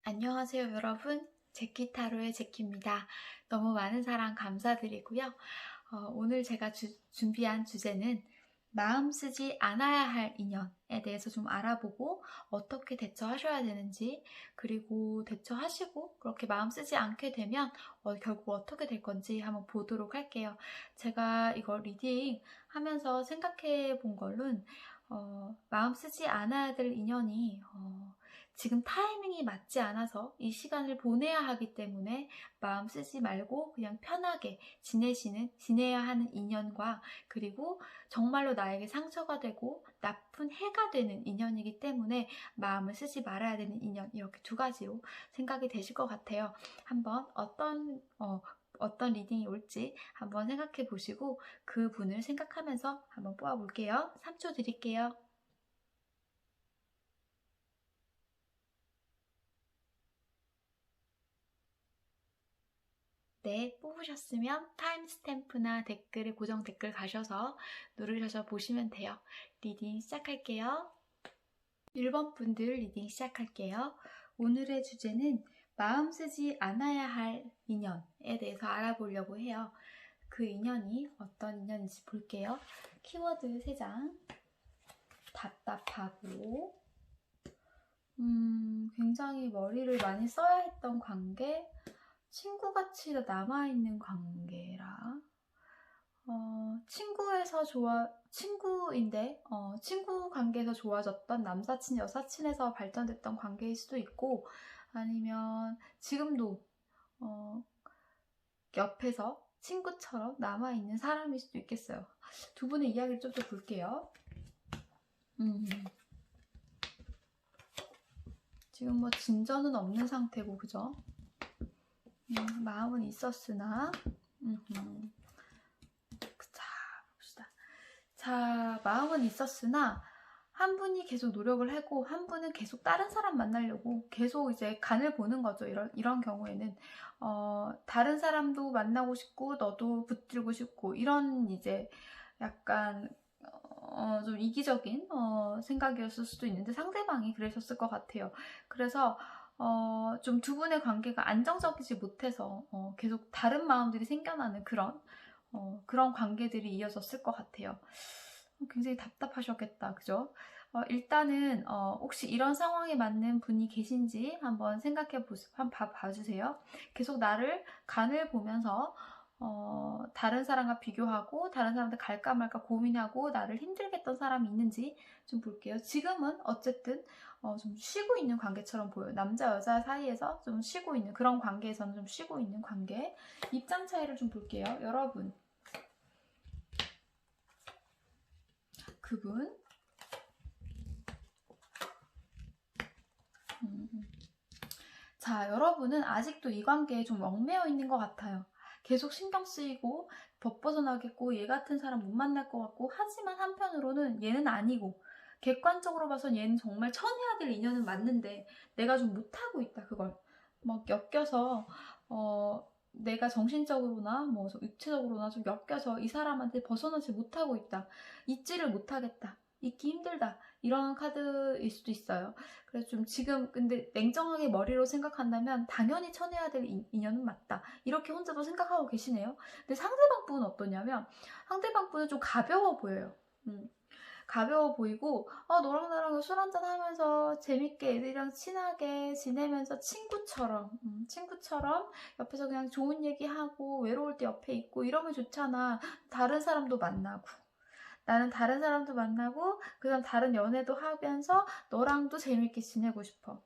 안녕하세요 여러분, 제키타로의 제키입니다. 너무 많은 사랑 감사드리고요. 오늘 제가 준비한 주제는 마음 쓰지 않아야 할 인연에 대해서 좀 알아보고 어떻게 대처하셔야 되는지, 그리고 대처하시고 그렇게 마음 쓰지 않게 되면 결국 어떻게 될 건지 한번 보도록 할게요. 제가 이거 리딩 하면서 생각해 본 거는 마음 쓰지 않아야 될 인연이 지금 타이밍이 맞지 않아서 이 시간을 보내야 하기 때문에 마음 쓰지 말고 그냥 편하게 지내야 하는 인연과, 그리고 정말로 나에게 상처가 되고 나쁜 해가 되는 인연이기 때문에 마음을 쓰지 말아야 되는 인연, 이렇게 두 가지로 생각이 되실 것 같아요. 한번 어떤 리딩이 올지 한번 생각해 보시고 그 분을 생각하면서 한번 뽑아 볼게요. 3초 드릴게요. 네, 뽑으셨으면 타임스탬프나 댓글에 고정 댓글 가셔서 누르셔서 보시면 돼요. 리딩 시작할게요. 1번 분들 리딩 시작할게요. 오늘의 주제는 마음 쓰지 않아야 할 인연에 대해서 알아보려고 해요. 그 인연이 어떤 인연인지 볼게요. 키워드 3장. 답답하고 굉장히 머리를 많이 써야 했던 관계, 친구같이 남아있는 관계라. 친구인데, 친구 관계에서 좋아졌던 남사친, 여사친에서 발전됐던 관계일 수도 있고, 아니면 지금도, 옆에서 친구처럼 남아있는 사람일 수도 있겠어요. 두 분의 이야기를 좀 더 볼게요. 지금 뭐 진전은 없는 상태고, 그죠? 마음은 있었으나, 자, 마음은 있었으나 한 분이 계속 노력을 하고 한 분은 계속 다른 사람 만나려고 계속 이제 간을 보는 거죠. 이런 경우에는 다른 사람도 만나고 싶고 너도 붙들고 싶고, 이런 이제 약간 좀 이기적인 생각이었을 수도 있는데 상대방이 그러셨을 것 같아요. 그래서 좀 두 분의 관계가 안정적이지 못해서 계속 다른 마음들이 생겨나는 그런 관계들이 이어졌을 것 같아요. 굉장히 답답하셨겠다, 그죠? 일단은 혹시 이런 상황에 맞는 분이 계신지 한번 한번 봐주세요. 계속 나를 간을 보면서 다른 사람과 비교하고 다른 사람한테 갈까 말까 고민하고 나를 힘들게 했던 사람이 있는지 좀 볼게요. 지금은 어쨌든 좀 쉬고 있는 관계처럼 보여요. 남자 여자 사이에서 좀 쉬고 있는, 그런 관계에서는 좀 쉬고 있는 관계. 입장 차이를 좀 볼게요. 여러분, 그분, 자, 여러분은 아직도 이 관계에 좀 얽매여 있는 것 같아요. 계속 신경 쓰이고 벗어나겠고 얘 같은 사람 못 만날 것 같고, 하지만 한편으로는 얘는 아니고, 객관적으로 봐선 얘는 정말 쳐내야 될 인연은 맞는데 내가 좀 못하고 있다. 그걸 막 엮여서 내가 정신적으로나 뭐 육체적으로나 좀 엮여서 이 사람한테 벗어나지 못하고 있다. 잊지를 못하겠다. 잊기 힘들다. 이런 카드일 수도 있어요. 그래서 좀 지금 근데 냉정하게 머리로 생각한다면 당연히 쳐내야 될 인연은 맞다. 이렇게 혼자도 생각하고 계시네요. 근데 상대방 분은 어떠냐면, 상대방 분은 좀 가벼워 보여요. 가벼워 보이고 너랑 나랑 술 한잔 하면서 재밌게 애들이랑 친하게 지내면서 친구처럼 옆에서 그냥 좋은 얘기하고 외로울 때 옆에 있고 이러면 좋잖아. 다른 사람도 만나고, 나는 다른 사람도 만나고 그 다음 다른 연애도 하면서 너랑도 재밌게 지내고 싶어.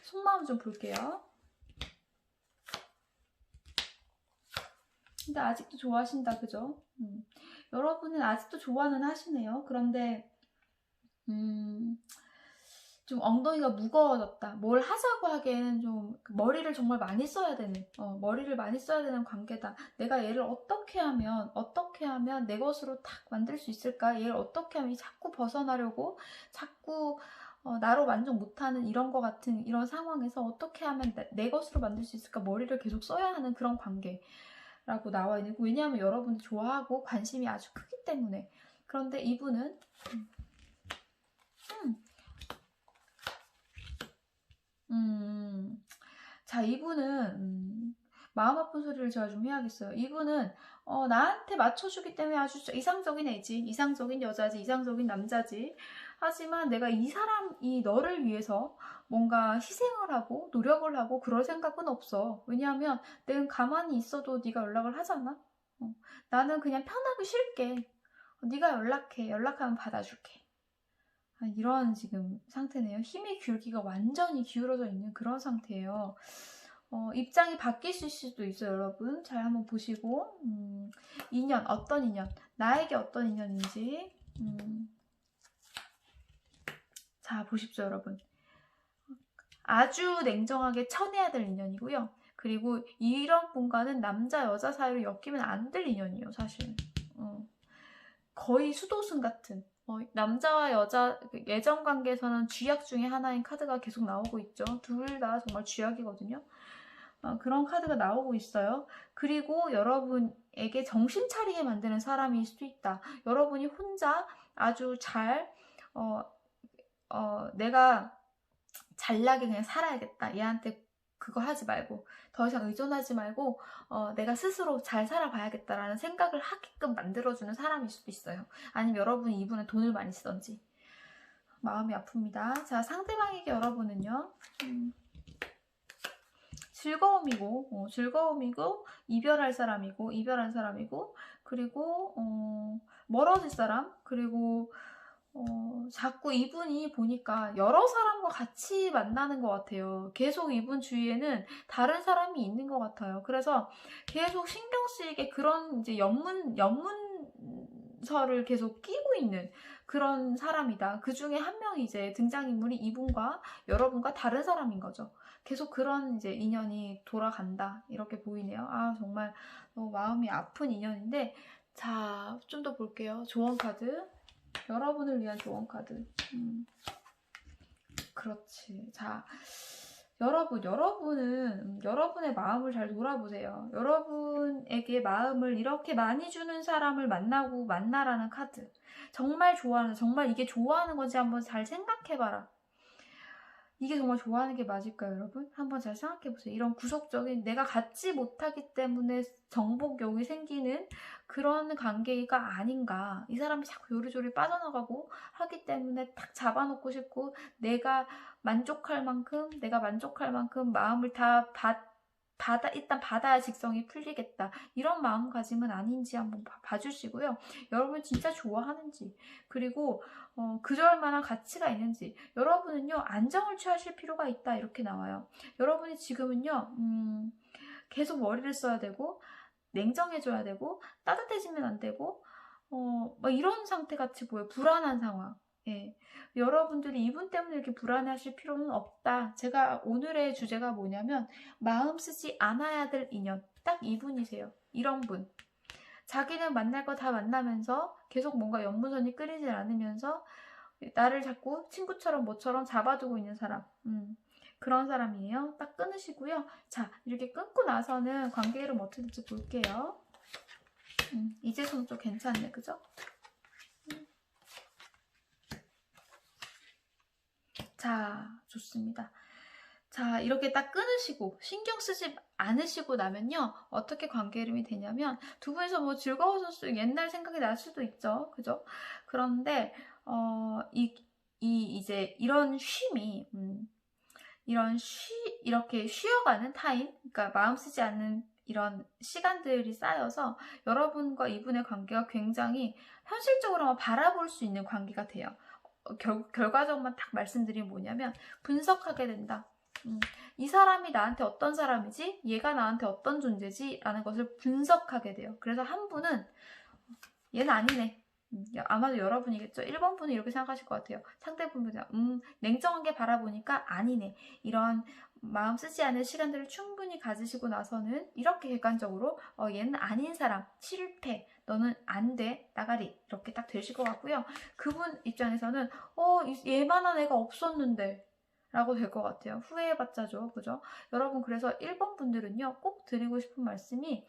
속마음 좀 볼게요. 근데 아직도 좋아하신다, 그죠? 여러분은 아직도 좋아는 하시네요. 그런데 좀 엉덩이가 무거워졌다. 뭘 하자고 하기에는 좀 머리를 정말 많이 써야 되는, 머리를 많이 써야 되는 관계다. 내가 얘를 어떻게 하면 내 것으로 탁 만들 수 있을까? 얘를 어떻게 하면 자꾸 벗어나려고, 자꾸 나로 만족 못하는 이런 거 같은 이런 상황에서 어떻게 하면 내 것으로 만들 수 있을까? 머리를 계속 써야 하는 그런 관계라고 나와 있는. 왜냐하면 여러분이 좋아하고 관심이 아주 크기 때문에. 그런데 이분은 자, 이분은 마음 아픈 소리를 제가 좀 해야겠어요. 이분은 나한테 맞춰주기 때문에 아주 이상적인 애지, 이상적인 여자지, 이상적인 남자지. 하지만 내가 이 너를 위해서 뭔가 희생을 하고 노력을 하고 그럴 생각은 없어. 왜냐하면 내가 가만히 있어도 네가 연락을 하잖아. 나는 그냥 편하고 쉴게. 네가 연락해. 연락하면 받아줄게. 이런 지금 상태네요. 힘의 기울기가 완전히 기울어져 있는 그런 상태예요. 입장이 바뀌실 수도 있어요, 여러분. 잘 한번 보시고 인연, 어떤 인연, 나에게 어떤 인연인지 자, 보십시오, 여러분. 아주 냉정하게 쳐내야 될 인연이고요. 그리고 이런 분과는 남자, 여자 사이로 엮이면 안 될 인연이에요, 사실. 거의 수도승 같은 남자와 여자 예전 관계에서는 쥐약 중에 하나인 카드가 계속 나오고 있죠. 둘 다 정말 쥐약이거든요. 그런 카드가 나오고 있어요. 그리고 여러분에게 정신 차리게 만드는 사람일 수도 있다. 여러분이 혼자 아주 잘 내가 잘나게 그냥 살아야겠다. 얘한테 그거 하지 말고 더 이상 의존하지 말고 내가 스스로 잘 살아봐야겠다라는 생각을 하게끔 만들어주는 사람일 수도 있어요. 아니면 여러분이 이분은 돈을 많이 쓰던지. 마음이 아픕니다. 자, 상대방에게 여러분은요. 즐거움이고 이별할 사람이고 그리고 멀어질 사람, 그리고 자꾸 이분이 보니까 여러 사람과 같이 만나는 것 같아요. 계속 이분 주위에는 다른 사람이 있는 것 같아요. 그래서 계속 신경 쓰이게 그런 이제 연문서를 계속 끼고 있는 그런 사람이다. 그 중에 한 명이 이제 등장인물이 이분과 여러분과 다른 사람인 거죠. 계속 그런 이제 인연이 돌아간다. 이렇게 보이네요. 아, 정말 마음이 아픈 인연인데, 자, 좀 더 볼게요. 조언 카드. 여러분을 위한 조언 카드. 그렇지. 자, 여러분은 여러분의 마음을 잘 돌아보세요. 여러분에게 마음을 이렇게 많이 주는 사람을 만나라는 카드. 정말 정말 이게 좋아하는 건지 한번 잘 생각해봐라. 이게 정말 좋아하는 게 맞을까요, 여러분? 한번 잘 생각해보세요. 이런 구속적인 내가 갖지 못하기 때문에 정복욕이 생기는 그런 관계가 아닌가. 이 사람이 자꾸 요리조리 빠져나가고 하기 때문에 딱 잡아놓고 싶고 내가 만족할 만큼 마음을 다 일단 받아야 직성이 풀리겠다. 이런 마음가짐은 아닌지 한번 봐주시고요. 여러분 진짜 좋아하는지, 그리고 그럴 만한 가치가 있는지. 여러분은요, 안정을 취하실 필요가 있다. 이렇게 나와요. 여러분이 지금은요, 계속 머리를 써야 되고, 냉정해져야 되고, 따뜻해지면 안 되고, 이런 상태 같이 보여요. 불안한 상황. 예. 여러분들이 이분 때문에 이렇게 불안해하실 필요는 없다. 제가 오늘의 주제가 뭐냐면 마음 쓰지 않아야 될 인연. 딱 이분이세요. 이런 분. 자기는 만날 거 다 만나면서 계속 뭔가 연문선이 끊이질 않으면서 나를 자꾸 친구처럼 뭐처럼 잡아두고 있는 사람. 그런 사람이에요. 딱 끊으시고요. 자, 이렇게 끊고 나서는 관계 이름 어떻게 될지 볼게요. 이제서는 좀 괜찮네. 그죠? 자, 좋습니다. 자, 이렇게 딱 끊으시고 신경 쓰지 않으시고 나면요, 어떻게 관계 이름이 되냐면 두 분이서 뭐 즐거워서 옛날 생각이 날 수도 있죠. 그죠? 그런데 이제 이런 쉼이 이렇게 쉬어가는 타임, 그러니까 마음 쓰지 않는 이런 시간들이 쌓여서 여러분과 이분의 관계가 굉장히 현실적으로 바라볼 수 있는 관계가 돼요. 결과적만 딱 말씀드리면 뭐냐면 분석하게 된다. 이 사람이 나한테 어떤 사람이지? 얘가 나한테 어떤 존재지? 라는 것을 분석하게 돼요. 그래서 한 분은 얘는 아니네. 아마도 여러분이겠죠. 1번 분은 이렇게 생각하실 것 같아요. 상대분은 냉정하게 바라보니까 아니네. 이런 마음 쓰지 않은 시간들을 충분히 가지시고 나서는 이렇게 객관적으로 얘는 아닌 사람, 실패, 너는 안 돼, 나가리, 이렇게 딱 되실 것 같고요. 그분 입장에서는 얘만한 애가 없었는데 라고 될 것 같아요. 후회해봤자죠. 그죠? 여러분, 그래서 1번 분들은요, 꼭 드리고 싶은 말씀이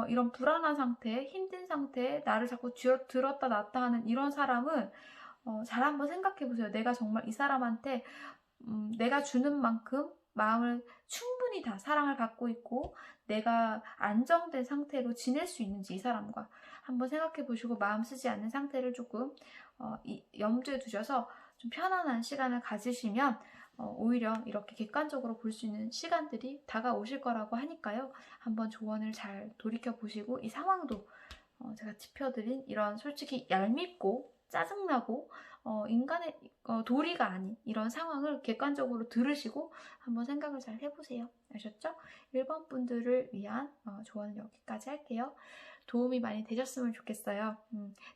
이런 불안한 상태, 힘든 상태, 나를 자꾸 들었다 놨다 하는 이런 사람은 잘 한번 생각해 보세요. 내가 정말 이 사람한테 내가 주는 만큼 마음을 충분히 다 사랑을 받고 있고 내가 안정된 상태로 지낼 수 있는지 이 사람과 한번 생각해 보시고 마음 쓰지 않는 상태를 조금 염두에 두셔서 좀 편안한 시간을 가지시면 오히려 이렇게 객관적으로 볼 수 있는 시간들이 다가오실 거라고 하니까요. 한번 조언을 잘 돌이켜 보시고 이 상황도 제가 짚어드린 이런 솔직히 얄밉고 짜증나고 인간의 도리가 아닌 이런 상황을 객관적으로 들으시고 한번 생각을 잘 해보세요. 아셨죠? 1번 분들을 위한 조언은 여기까지 할게요. 도움이 많이 되셨으면 좋겠어요.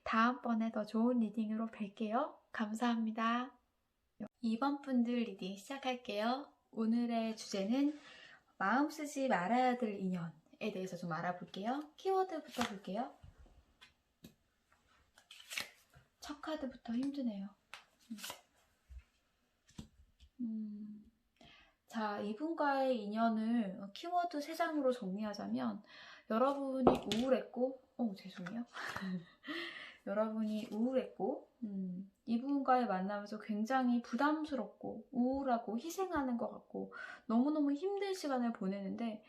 다음번에 더 좋은 리딩으로 뵐게요. 감사합니다. 2번 분들 리딩 시작할게요. 오늘의 주제는 마음 쓰지 말아야 될 인연에 대해서 좀 알아볼게요. 키워드부터 볼게요. 첫 카드부터 힘드네요. 자, 이분과의 인연을 키워드 3장으로 정리하자면 여러분이 우울했고 죄송해요. 여러분이 우울했고 이분과의 만남에서 굉장히 부담스럽고 우울하고 희생하는 것 같고 너무너무 힘든 시간을 보내는데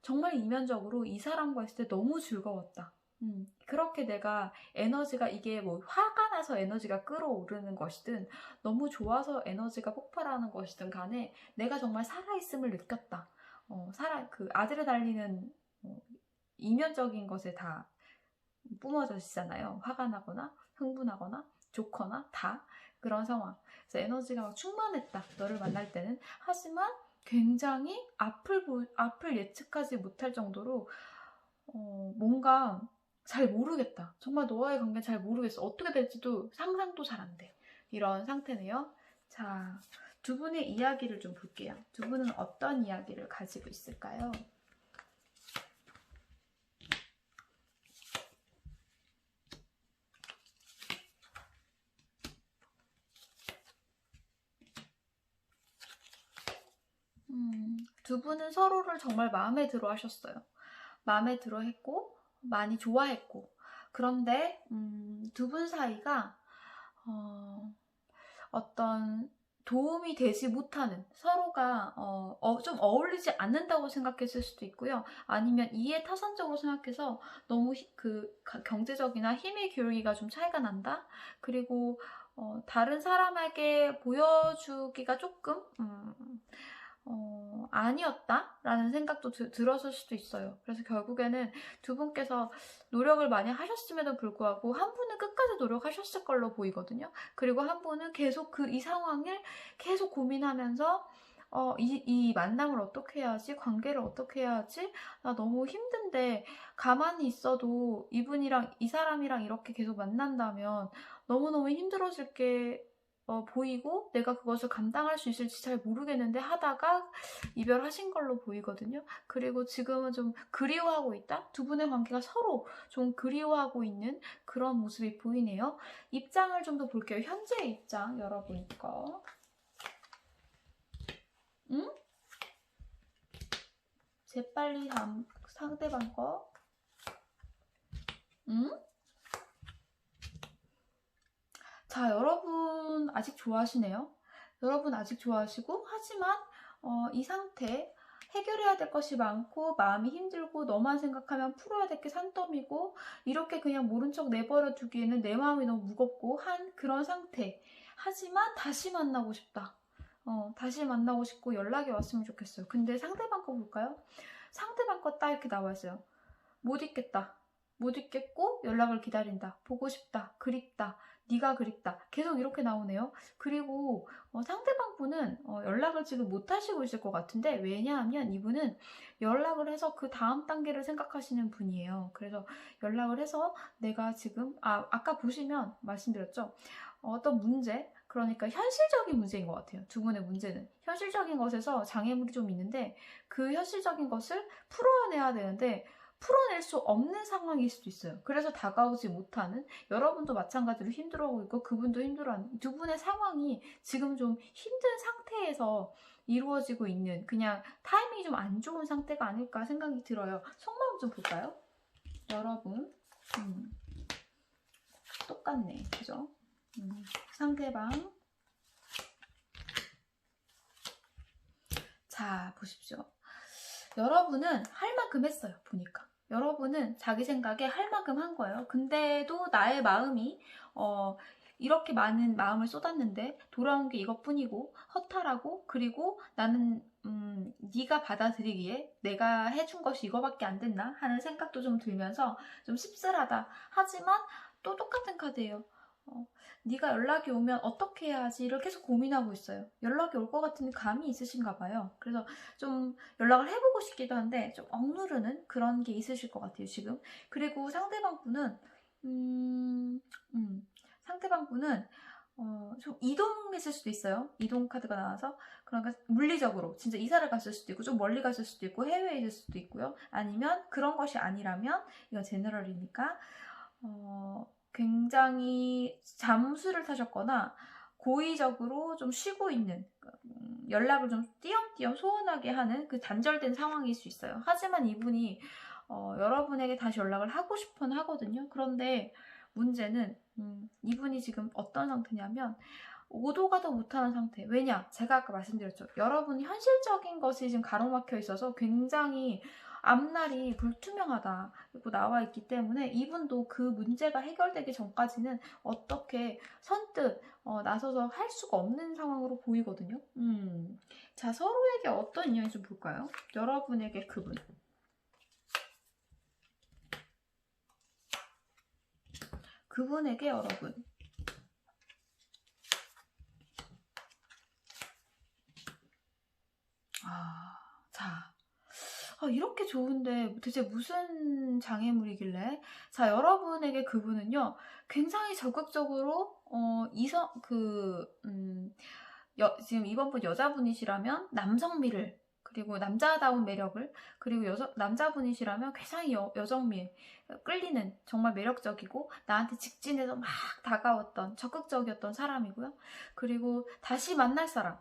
정말 이면적으로 이 사람과 있을 때 너무 즐거웠다. 그렇게 내가 에너지가 이게 뭐 화가 나서 에너지가 끌어오르는 것이든 너무 좋아서 에너지가 폭발하는 것이든 간에 내가 정말 살아있음을 느꼈다. 그 아드레날린은 이면적인 것에 다 뿜어지잖아요. 화가 나거나 흥분하거나 좋거나 다 그런 상황. 그래서 에너지가 막 충만했다. 너를 만날 때는. 하지만 굉장히 앞을 예측하지 못할 정도로 뭔가 잘 모르겠다. 정말 너와의 관계는 잘 모르겠어. 어떻게 될지도 상상도 잘 안 돼. 이런 상태네요. 자, 두 분의 이야기를 좀 볼게요. 두 분은 어떤 이야기를 가지고 있을까요? 두 분은 서로를 정말 마음에 들어 하셨어요. 마음에 들어 했고 많이 좋아했고 그런데 두 분 사이가 어떤 도움이 되지 못하는 서로가 좀 어울리지 않는다고 생각했을 수도 있고요. 아니면 이해 타산적으로 생각해서 너무 경제적이나 힘의 기울기가 좀 차이가 난다. 그리고 다른 사람에게 보여주기가 조금 아니었다라는 생각도 들었을 수도 있어요. 그래서 결국에는 두 분께서 노력을 많이 하셨음에도 불구하고 한 분은 끝까지 노력하셨을 걸로 보이거든요. 그리고 한 분은 계속 이 상황을 계속 고민하면서 이 만남을 어떻게 해야지? 관계를 어떻게 해야지? 나 너무 힘든데 가만히 있어도 이분이랑 이 사람이랑 이렇게 계속 만난다면 너무너무 힘들어질 게 보이고 내가 그것을 감당할 수 있을지 잘 모르겠는데 하다가 이별하신 걸로 보이거든요. 그리고 지금은 좀 그리워하고 있다? 두 분의 관계가 서로 좀 그리워하고 있는 그런 모습이 보이네요. 입장을 좀 더 볼게요. 현재의 입장 여러분 거. 응? 재빨리 상대방 거. 응? 자, 여러분 아직 좋아하시네요. 여러분 아직 좋아하시고 하지만 이 상태 해결해야 될 것이 많고 마음이 힘들고 너만 생각하면 풀어야 될 게 산더미고 이렇게 그냥 모른 척 내버려 두기에는 내 마음이 너무 무겁고 한 그런 상태. 하지만 다시 만나고 싶다. 다시 만나고 싶고 연락이 왔으면 좋겠어요. 근데 상대방 거 볼까요? 상대방 거 딱 이렇게 나와있어요. 못 있겠다. 못 있겠고 연락을 기다린다. 보고 싶다. 그립다. 네가 그립다. 계속 이렇게 나오네요. 그리고 상대방 분은 연락을 지금 못 하시고 있을 것 같은데 왜냐하면 이분은 연락을 해서 그 다음 단계를 생각하시는 분이에요. 그래서 연락을 해서 내가 지금 아까 보시면 말씀드렸죠. 어떤 문제 그러니까 현실적인 문제인 것 같아요. 두 분의 문제는 현실적인 것에서 장애물이 좀 있는데 그 현실적인 것을 풀어내야 되는데 풀어낼 수 없는 상황일 수도 있어요. 그래서 다가오지 못하는 여러분도 마찬가지로 힘들어하고 있고 그분도 힘들어하는 두 분의 상황이 지금 좀 힘든 상태에서 이루어지고 있는 그냥 타이밍이 좀 안 좋은 상태가 아닐까 생각이 들어요. 속마음 좀 볼까요? 여러분 똑같네. 그죠? 상대방 자, 보십시오. 여러분은 할 만큼 했어요. 보니까 여러분은 자기 생각에 할 만큼 한 거예요. 근데도 나의 마음이 이렇게 많은 마음을 쏟았는데 돌아온 게 이것뿐이고 허탈하고, 그리고 나는 네가 받아들이기에 내가 해준 것이 이거밖에 안 됐나 하는 생각도 좀 들면서 좀 씁쓸하다. 하지만 또 똑같은 카드예요. 네가 연락이 오면 어떻게 해야 하지를 계속 고민하고 있어요. 연락이 올 것 같은 감이 있으신가 봐요. 그래서 좀 연락을 해보고 싶기도 한데 좀 억누르는 그런 게 있으실 것 같아요, 지금. 그리고 상대방 분은 상대방 분은 좀 이동했을 수도 있어요. 이동 카드가 나와서. 그러니까 물리적으로 진짜 이사를 갔을 수도 있고, 좀 멀리 갔을 수도 있고, 해외에 있을 수도 있고요. 아니면 그런 것이 아니라면, 이건 제너럴이니까 굉장히 잠수를 타셨거나 고의적으로 좀 쉬고 있는, 연락을 좀 띄엄띄엄 소원하게 하는 그 단절된 상황일 수 있어요. 하지만 이분이 여러분에게 다시 연락을 하고 싶어는 하거든요. 그런데 문제는 이분이 지금 어떤 상태냐면 오도 가도 못하는 상태. 왜냐? 제가 아까 말씀드렸죠. 여러분이 현실적인 것이 지금 가로막혀 있어서 굉장히 앞날이 불투명하다 고 나와 있기 때문에 이분도 그 문제가 해결되기 전까지는 어떻게 선뜻 나서서 할 수가 없는 상황으로 보이거든요. 자, 서로에게 어떤 인연이 좀 볼까요? 여러분에게 그분. 그분에게 여러분. 자. 이렇게 좋은데 대체 무슨 장애물이길래? 자, 여러분에게 그분은요, 굉장히 적극적으로, 지금 이번 분 여자분이시라면 남성미를, 그리고 남자다운 매력을, 그리고 남자분이시라면 굉장히 여성미, 끌리는, 정말 매력적이고 나한테 직진해서 막 다가왔던 적극적이었던 사람이고요. 그리고 다시 만날 사람,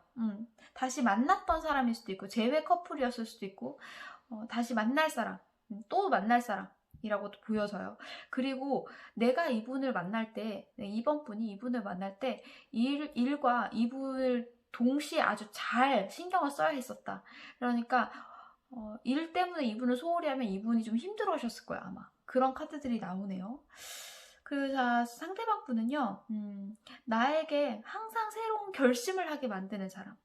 다시 만났던 사람일 수도 있고, 재회 커플이었을 수도 있고, 다시 만날 사람, 또 만날 사람이라고도 보여져요. 그리고 내가 이분을 만날 때, 이번 분이 이분을 만날 때 일과 이분을 동시에 아주 잘 신경을 써야 했었다. 그러니까 일 때문에 이분을 소홀히 하면 이분이 좀 힘들어 하셨을 거예요, 아마. 그런 카드들이 나오네요. 자, 상대방 분은요, 나에게 항상 새로운 결심을 하게 만드는 사람.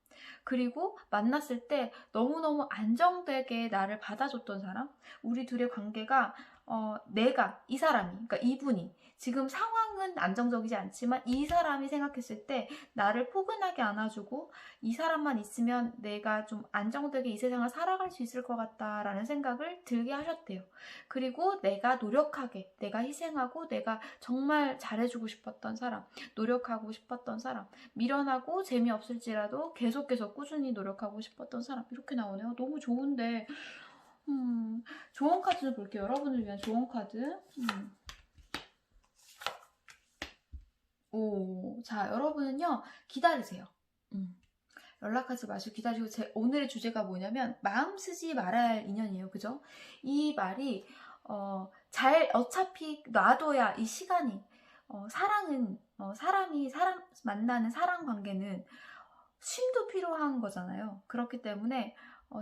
그리고 만났을 때 너무너무 안정되게 나를 받아줬던 사람. 우리 둘의 관계가 이 사람이, 그러니까 이분이 지금 상황은 안정적이지 않지만 이 사람이 생각했을 때 나를 포근하게 안아주고 이 사람만 있으면 내가 좀 안정되게 이 세상을 살아갈 수 있을 것 같다라는 생각을 들게 하셨대요. 그리고 내가 노력하게, 내가 희생하고 내가 정말 잘해주고 싶었던 사람, 노력하고 싶었던 사람, 미련하고 재미없을지라도 계속 꾸준히 노력하고 싶었던 사람, 이렇게 나오네요. 너무 좋은데 조언 카드를 볼게요. 여러분을 위한 조언 카드. 자, 여러분은요, 기다리세요. 연락하지 마시고 기다리고, 오늘의 주제가 뭐냐면 마음 쓰지 말아야 할 인연이에요. 그죠? 이 말이 어차피 놔둬야 이 시간이, 사람이 사람 만나는 사랑 관계는 쉼도 필요한 거잖아요. 그렇기 때문에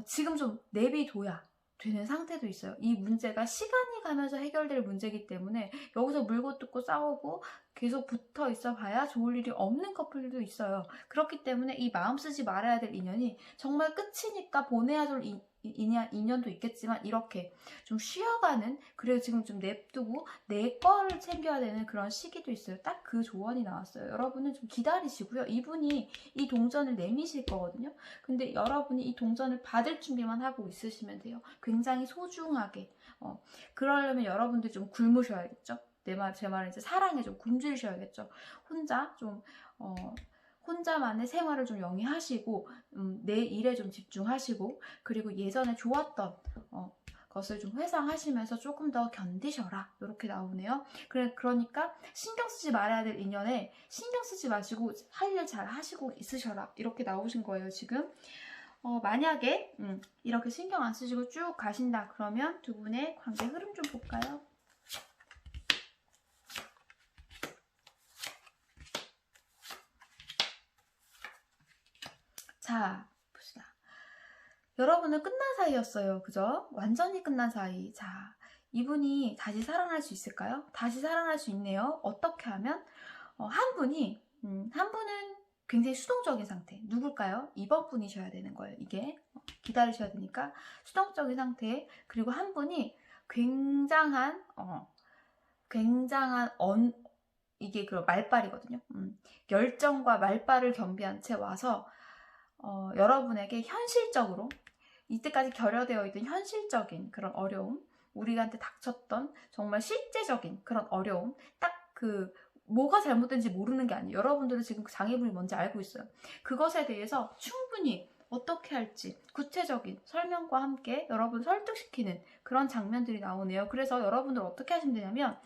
지금 좀 내비둬야 되는 상태도 있어요. 이 문제가 시간이 가면서 해결될 문제이기 때문에 여기서 물고 뜯고 싸우고 계속 붙어 있어 봐야 좋을 일이 없는 커플들도 있어요. 그렇기 때문에 이 마음 쓰지 말아야 될 인연이 정말 끝이니까 보내야 될 인연도 있겠지만 이렇게 좀 쉬어가는, 그리고 지금 좀 냅두고 내 거를 챙겨야 되는 그런 시기도 있어요. 딱 그 조언이 나왔어요. 여러분은 좀 기다리시고요. 이분이 이 동전을 내미실 거거든요. 근데 여러분이 이 동전을 받을 준비만 하고 있으시면 돼요. 굉장히 소중하게. 그러려면 여러분들이 좀 굶으셔야겠죠. 제 말은 이제 사랑에 좀 굶주리셔야겠죠. 혼자만의 생활을 좀 영위하시고 내 일에 좀 집중하시고, 그리고 예전에 좋았던 것을 좀 회상하시면서 조금 더 견디셔라, 이렇게 나오네요. 그러니까 신경 쓰지 말아야 될 인연에 신경 쓰지 마시고 할 일 잘 하시고 있으셔라, 이렇게 나오신 거예요, 지금. 만약에 이렇게 신경 안 쓰시고 쭉 가신다 그러면 두 분의 관계 흐름 좀 볼까요? 자, 봅시다. 여러분은 끝난 사이였어요. 그죠? 완전히 끝난 사이. 자, 이분이 다시 살아날 수 있을까요? 다시 살아날 수 있네요. 어떻게 하면? 한 분은 굉장히 수동적인 상태. 누굴까요? 2번 분이셔야 되는 거예요. 이게 기다리셔야 되니까 수동적인 상태. 그리고 한 분이 굉장한 이게 그 말빨이거든요. 열정과 말빨을 겸비한 채 와서 여러분에게 현실적으로 이때까지 결여되어 있던 현실적인 그런 어려움, 우리한테 닥쳤던 정말 실제적인 그런 어려움, 딱 뭐가 잘못된지 모르는 게 아니에요. 여러분들은 지금 그 장애물이 뭔지 알고 있어요. 그것에 대해서 충분히 어떻게 할지 구체적인 설명과 함께 여러분을 설득시키는 그런 장면들이 나오네요. 그래서 여러분들 어떻게 하시면 되냐면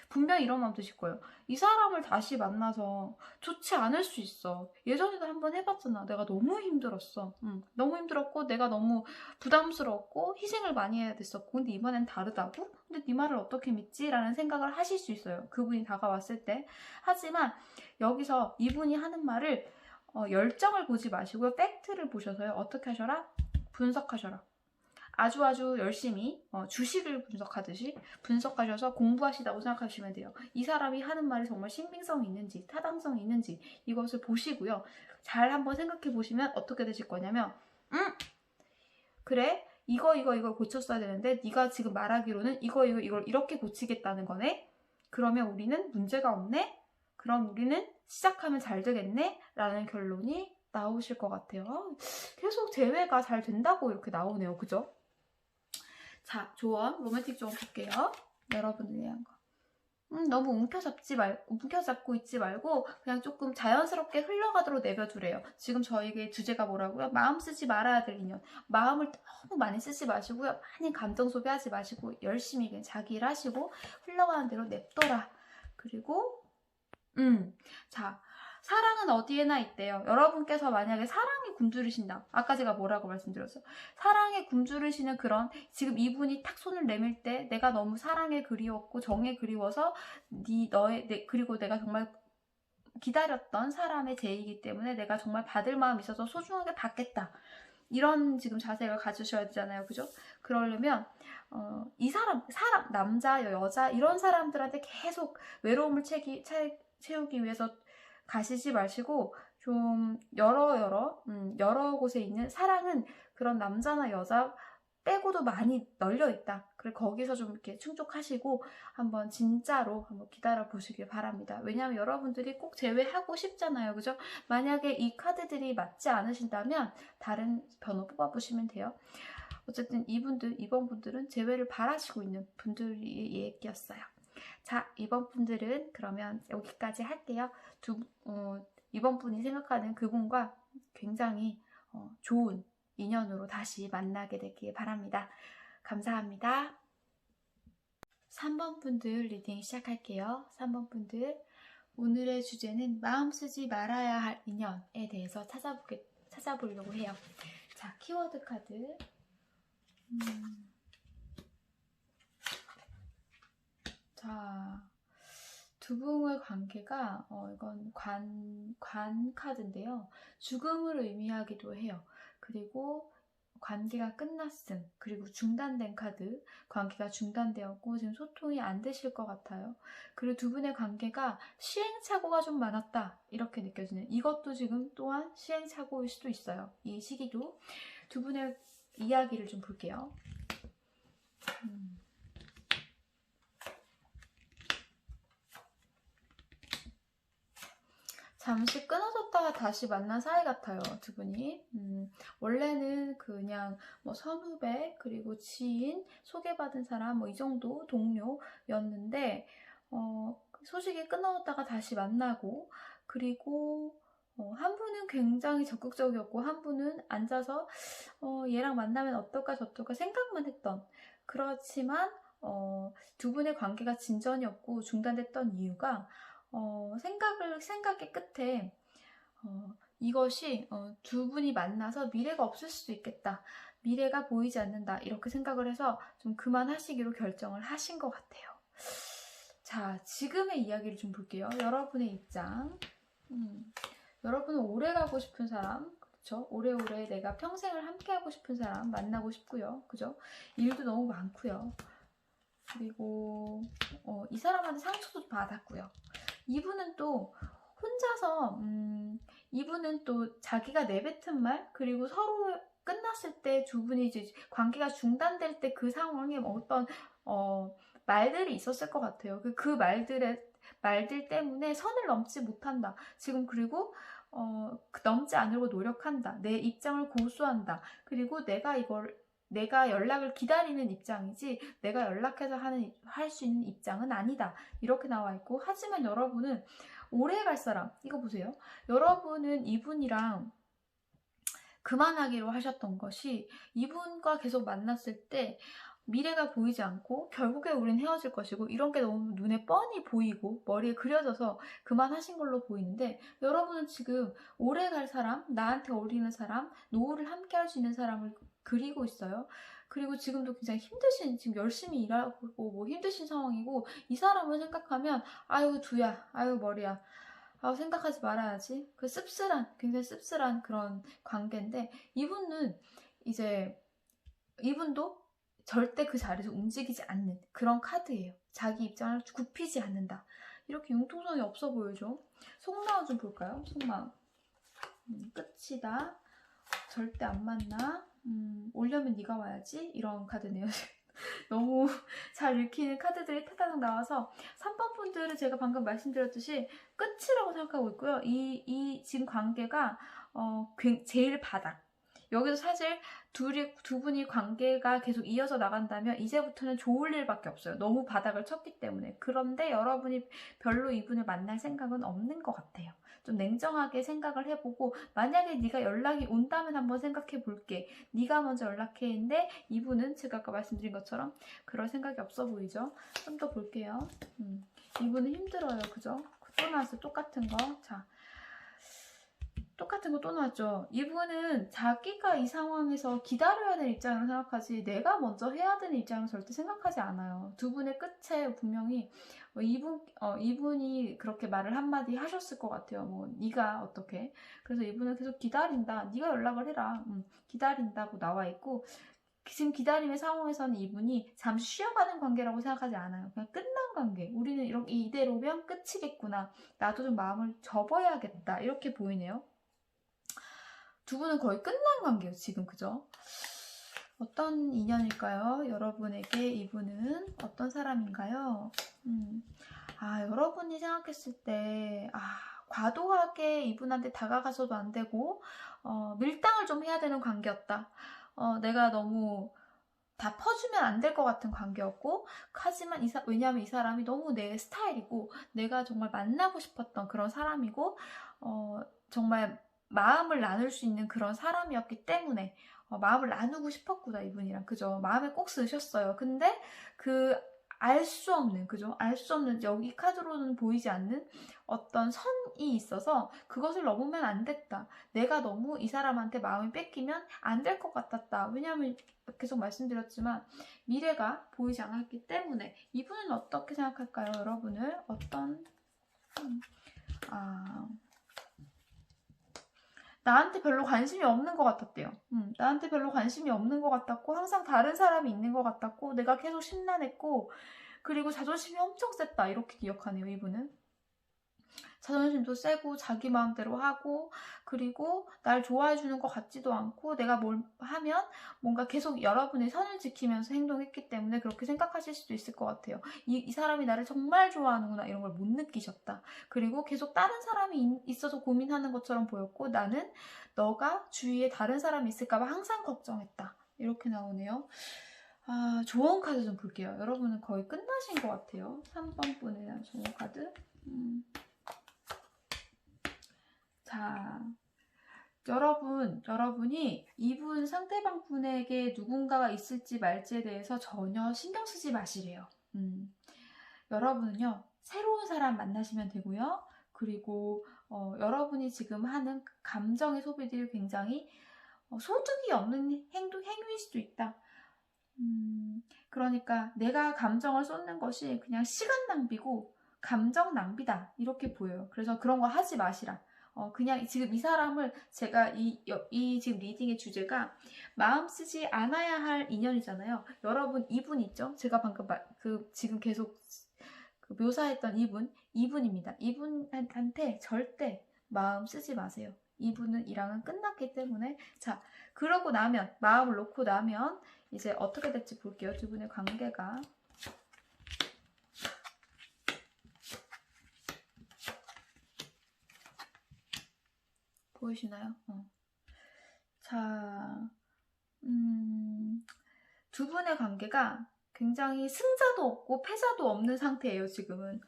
분명히 이런 마음 드실 거예요. 이 사람을 다시 만나서 좋지 않을 수 있어. 예전에도 한번 해봤잖아. 내가 너무 힘들었어. 너무 힘들었고 내가 너무 부담스러웠고 희생을 많이 해야 됐었고 근데 이번엔 다르다고? 근데 네 말을 어떻게 믿지? 라는 생각을 하실 수 있어요. 그분이 다가왔을 때. 하지만 여기서 이분이 하는 말을 열정을 보지 마시고요. 팩트를 보셔서요. 어떻게 하셔라? 분석하셔라. 아주 열심히 주식을 분석하듯이 분석하셔서 공부하시다고 생각하시면 돼요. 이 사람이 하는 말이 정말 신빙성이 있는지 타당성이 있는지 이것을 보시고요. 잘 한번 생각해 보시면 어떻게 되실 거냐면 그래 이거 고쳤어야 되는데 네가 지금 말하기로는 이걸 이렇게 고치겠다는 거네. 그러면 우리는 문제가 없네. 그럼 우리는 시작하면 잘 되겠네 라는 결론이 나오실 것 같아요. 계속 재회가 잘 된다고 이렇게 나오네요. 그죠? 자, 조언, 로맨틱 조언 볼게요. 여러분을 위한 거. 너무 움켜잡고 있지 말고 그냥 조금 자연스럽게 흘러가도록 내버려두래요. 지금 저에게 주제가 뭐라고요? 마음 쓰지 말아야 될 인연. 마음을 너무 많이 쓰지 마시고요. 많이 감정 소비하지 마시고 열심히 그냥 자기 일 하시고 흘러가는 대로 냅둬라. 그리고 자, 사랑은 어디에나 있대요. 여러분께서 만약에 사랑에 굶주리신다. 아까 제가 뭐라고 말씀드렸어요? 사랑에 굶주리시는 그런 지금 이분이 탁 손을 내밀 때 내가 너무 사랑에 그리웠고 정에 그리워서 그리고 내가 정말 기다렸던 사람의 제의이기 때문에 내가 정말 받을 마음이 있어서 소중하게 받겠다. 이런 지금 자세를 가지셔야 되잖아요. 그죠? 그러려면 이 사람 남자 여자 이런 사람들한테 계속 외로움을 채우기 위해서 가시지 마시고 좀 여러 곳에 있는 사랑은 그런 남자나 여자 빼고도 많이 널려 있다. 그래 거기서 좀 이렇게 충족하시고 한번 진짜로 한번 기다려 보시길 바랍니다. 왜냐하면 여러분들이 꼭 제외하고 싶잖아요. 그죠? 만약에 이 카드들이 맞지 않으신다면 다른 번호 뽑아보시면 돼요. 어쨌든 이번 분들은 제외를 바라시고 있는 분들이 얘기였어요. 자, 이번 분들은 그러면 여기까지 할게요. 이번 분이 생각하는 그분과 굉장히 좋은 인연으로 다시 만나게 되길 바랍니다. 감사합니다. 3번 분들 리딩 시작할게요. 3번 분들 오늘의 주제는 마음 쓰지 말아야 할 인연에 대해서 찾아보려고 해요. 자, 키워드 카드 자, 두 분의 관계가 이건 관 카드인데요. 죽음을 의미하기도 해요. 그리고 관계가 끝났음, 그리고 중단된 카드, 관계가 중단되었고 지금 소통이 안 되실 것 같아요. 그리고 두 분의 관계가 시행착오가 좀 많았다 이렇게 느껴지는 이것도 지금 또한 시행착오일 수도 있어요. 이 시기도 두 분의 이야기를 좀 볼게요. 잠시 끊어졌다가 다시 만난 사이 같아요. 두 분이. 원래는 그냥 뭐 선후배 그리고 지인 소개받은 사람 뭐 이 정도 동료였는데 소식이 끊어졌다가 다시 만나고 그리고 한 분은 굉장히 적극적이었고 한 분은 앉아서 얘랑 만나면 어떨까 저떨까 생각만 했던 그렇지만 두 분의 관계가 진전이 없고 중단됐던 이유가 생각의 끝에 이것이 두 분이 만나서 미래가 없을 수도 있겠다. 미래가 보이지 않는다. 이렇게 생각을 해서 좀 그만하시기로 결정을 하신 것 같아요. 자, 지금의 이야기를 좀 볼게요. 여러분의 입장. 여러분은 오래 가고 싶은 사람, 그쵸? 오래오래 내가 평생을 함께하고 싶은 사람 만나고 싶고요. 그죠? 일도 너무 많고요. 그리고 이 사람한테 상처도 받았고요. 이분은 또 혼자서 이분은 또 자기가 내뱉은 말, 그리고 서로 끝났을 때 두 분이 이제 관계가 중단될 때 그 상황에 어떤 말들이 있었을 것 같아요. 그 말들 때문에 선을 넘지 못한다. 지금 그리고 넘지 않으려고 노력한다. 내 입장을 고수한다. 그리고 내가 연락을 기다리는 입장이지 내가 연락해서 할 수 있는 입장은 아니다. 이렇게 나와 있고, 하지만 여러분은 오래 갈 사람, 이거 보세요. 여러분은 이분이랑 그만하기로 하셨던 것이, 이분과 계속 만났을 때 미래가 보이지 않고 결국에 우린 헤어질 것이고, 이런 게 너무 눈에 뻔히 보이고 머리에 그려져서 그만하신 걸로 보이는데, 여러분은 지금 오래 갈 사람, 나한테 어울리는 사람, 노후를 함께 할 수 있는 사람을 그리고 있어요. 그리고 지금도 굉장히 지금 열심히 일하고 뭐 힘드신 상황이고, 이 사람을 생각하면 아유 두야, 아유 머리야, 생각하지 말아야지. 그 굉장히 씁쓸한 그런 관계인데, 이분도 절대 그 자리에서 움직이지 않는 그런 카드예요. 자기 입장을 굽히지 않는다. 이렇게 융통성이 없어 보이죠? 속마음 좀 볼까요? 속마음. 끝이다. 절대 안 만나. 오려면 네가 와야지. 이런 카드네요. 너무 잘 읽히는 카드들이 타다닥 나와서 3번 분들은 제가 방금 말씀드렸듯이 끝이라고 생각하고 있고요. 이 지금 관계가 제일 바닥. 여기서 사실 두 분이 관계가 계속 이어서 나간다면 이제부터는 좋을 일밖에 없어요. 너무 바닥을 쳤기 때문에. 그런데 여러분이 별로 이분을 만날 생각은 없는 것 같아요. 좀 냉정하게 생각을 해보고, 만약에 네가 연락이 온다면 한번 생각해 볼게. 네가 먼저 연락해. 했는데 이분은 제가 아까 말씀드린 것처럼 그럴 생각이 없어 보이죠? 좀 더 볼게요. 이분은 힘들어요. 그죠? 또 나왔어요. 똑같은 거. 자, 똑같은 거 또 나왔죠. 이분은 자기가 이 상황에서 기다려야 되는 입장으로 생각하지, 내가 먼저 해야 되는 입장으로 절대 생각하지 않아요. 두 분의 끝에 분명히 이분이 그렇게 말을 한마디 하셨을 것 같아요. 뭐 네가 어떻게. 그래서 이분은 계속 기다린다. 네가 연락을 해라. 기다린다고 나와 있고, 지금 기다림의 상황에서는 이분이 잠시 쉬어가는 관계라고 생각하지 않아요. 그냥 끝난 관계. 우리는 이렇게 이대로면 끝이겠구나. 나도 좀 마음을 접어야겠다. 이렇게 보이네요. 두 분은 거의 끝난 관계예요, 지금. 그죠? 어떤 인연일까요? 여러분에게 이분은 어떤 사람인가요? 여러분이 생각했을 때, 과도하게 이분한테 다가가서도 안 되고, 밀당을 좀 해야 되는 관계였다. 내가 너무 다 퍼주면 안 될 것 같은 관계였고, 하지만 왜냐하면 이 사람이 너무 내 스타일이고, 내가 정말 만나고 싶었던 그런 사람이고, 정말 마음을 나눌 수 있는 그런 사람이었기 때문에 마음을 나누고 싶었구나, 이분이랑. 그죠? 마음에 꼭 쓰셨어요. 근데 알 수 없는, 그죠? 알 수 없는, 여기 카드로는 보이지 않는 어떤 선이 있어서 그것을 넘으면 안 됐다. 내가 너무 이 사람한테 마음이 뺏기면 안 될 것 같았다. 왜냐하면 계속 말씀드렸지만 미래가 보이지 않았기 때문에. 이분은 어떻게 생각할까요? 여러분을 나한테 별로 관심이 없는 것 같았대요. 나한테 별로 관심이 없는 것 같았고, 항상 다른 사람이 있는 것 같았고, 내가 계속 심란했고, 그리고 자존심이 엄청 셌다. 이렇게 기억하네요, 이분은. 자존심도 세고, 자기 마음대로 하고, 그리고 날 좋아해주는 것 같지도 않고, 내가 뭘 하면 뭔가 계속 여러분의 선을 지키면서 행동했기 때문에 그렇게 생각하실 수도 있을 것 같아요. 이 사람이 나를 정말 좋아하는구나, 이런 걸 못 느끼셨다. 그리고 계속 다른 사람이 있어서 고민하는 것처럼 보였고, 나는 너가 주위에 다른 사람이 있을까봐 항상 걱정했다. 이렇게 나오네요. 좋은 카드 좀 볼게요. 여러분은 거의 끝나신 것 같아요. 3번 분에 대한 좋은 카드. 자, 여러분이 이분 상대방 분에게 누군가가 있을지 말지에 대해서 전혀 신경 쓰지 마시래요. 여러분은요, 새로운 사람 만나시면 되고요. 그리고 여러분이 지금 하는 감정의 소비들이 굉장히 소득이 없는 행위일 수도 있다. 그러니까 내가 감정을 쏟는 것이 그냥 시간 낭비고 감정 낭비다. 이렇게 보여요. 그래서 그런 거 하지 마시라. 그냥 지금 이 사람을 제가 이 지금 리딩의 주제가 마음 쓰지 않아야 할 인연이잖아요. 여러분 이분 있죠? 제가 방금 지금 계속 그 묘사했던 이분입니다. 이분한테 절대 마음 쓰지 마세요. 이랑은 끝났기 때문에. 자, 그러고 나면, 마음을 놓고 나면 이제 어떻게 될지 볼게요. 두 분의 관계가. 보이시나요? 자, 두 분의 관계가 굉장히 승자도 없고 패자도 없는 상태예요, 지금은.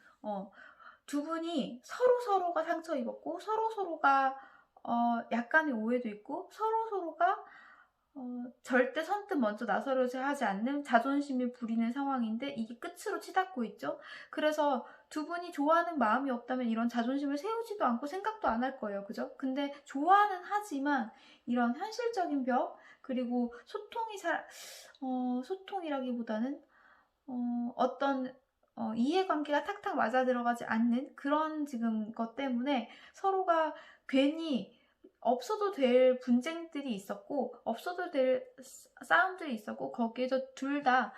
두 분이 서로가 상처 입었고, 서로가 약간의 오해도 있고, 서로가 절대 선뜻 먼저 나서려고 하지 않는 자존심이 부리는 상황인데 이게 끝으로 치닫고 있죠. 그래서 두 분이 좋아하는 마음이 없다면 이런 자존심을 세우지도 않고 생각도 안 할 거예요. 그죠? 근데 좋아는 하지만 이런 현실적인 벽, 그리고 소통이라기보다는 어떤 이해관계가 탁탁 맞아 들어가지 않는 그런 지금 것 때문에 서로가 괜히 없어도 될 분쟁들이 있었고, 없어도 될 싸움들이 있었고, 거기에서 둘 다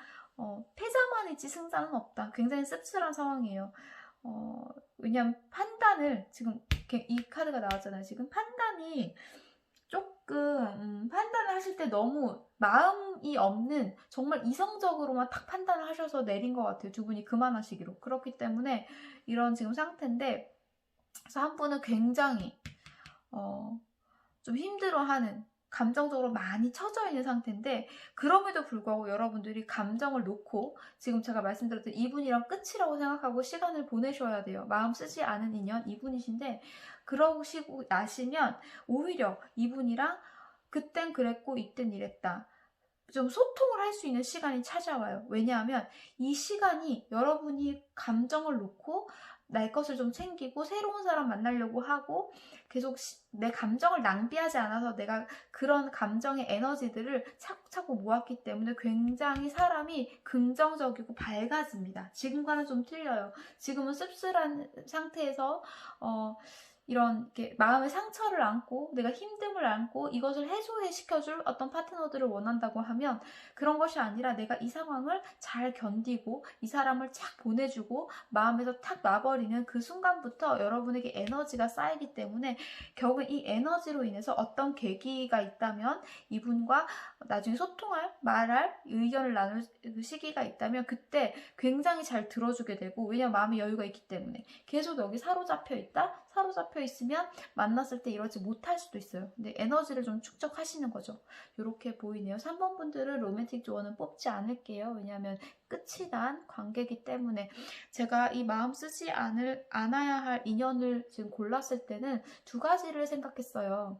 패자만 있지 승자는 없다. 굉장히 씁쓸한 상황이에요. 왜냐면 판단을, 지금 이 카드가 나왔잖아요. 지금 판단이 조금 판단을 하실 때 너무 마음이 없는, 정말 이성적으로만 딱 판단을 하셔서 내린 것 같아요. 두 분이 그만하시기로. 그렇기 때문에 이런 지금 상태인데, 그래서 한 분은 굉장히 좀 힘들어하는, 감정적으로 많이 처져 있는 상태인데, 그럼에도 불구하고 여러분들이 감정을 놓고 지금 제가 말씀드렸던 이분이랑 끝이라고 생각하고 시간을 보내셔야 돼요. 마음 쓰지 않은 인연 이분이신데, 그러시고 나시면 오히려 이분이랑 그땐 그랬고 이땐 이랬다, 좀 소통을 할 수 있는 시간이 찾아와요. 왜냐하면 이 시간이 여러분이 감정을 놓고 날 것을 좀 챙기고 새로운 사람 만나려고 하고 계속 내 감정을 낭비하지 않아서 내가 그런 감정의 에너지들을 차곡차곡 모았기 때문에 굉장히 사람이 긍정적이고 밝아집니다. 지금과는 좀 틀려요. 지금은 씁쓸한 상태에서 이런 마음의 상처를 안고 내가 힘듦을 안고 이것을 해소시켜줄 어떤 파트너들을 원한다고 하면, 그런 것이 아니라 내가 이 상황을 잘 견디고 이 사람을 착 보내주고 마음에서 탁 놔버리는 그 순간부터 여러분에게 에너지가 쌓이기 때문에, 결국 이 에너지로 인해서 어떤 계기가 있다면 이분과 나중에 말할, 의견을 나눌 시기가 있다면 그때 굉장히 잘 들어주게 되고, 왜냐면 마음의 여유가 있기 때문에. 계속 여기 사로잡혀 있으면 만났을 때 이러지 못할 수도 있어요. 근데 에너지를 좀 축적하시는 거죠. 이렇게 보이네요. 3번 분들은 로맨틱 조언은 뽑지 않을게요. 왜냐하면 끝이 난 관계이기 때문에. 제가 이 마음 쓰지 않아야 할 인연을 지금 골랐을 때는 두 가지를 생각했어요.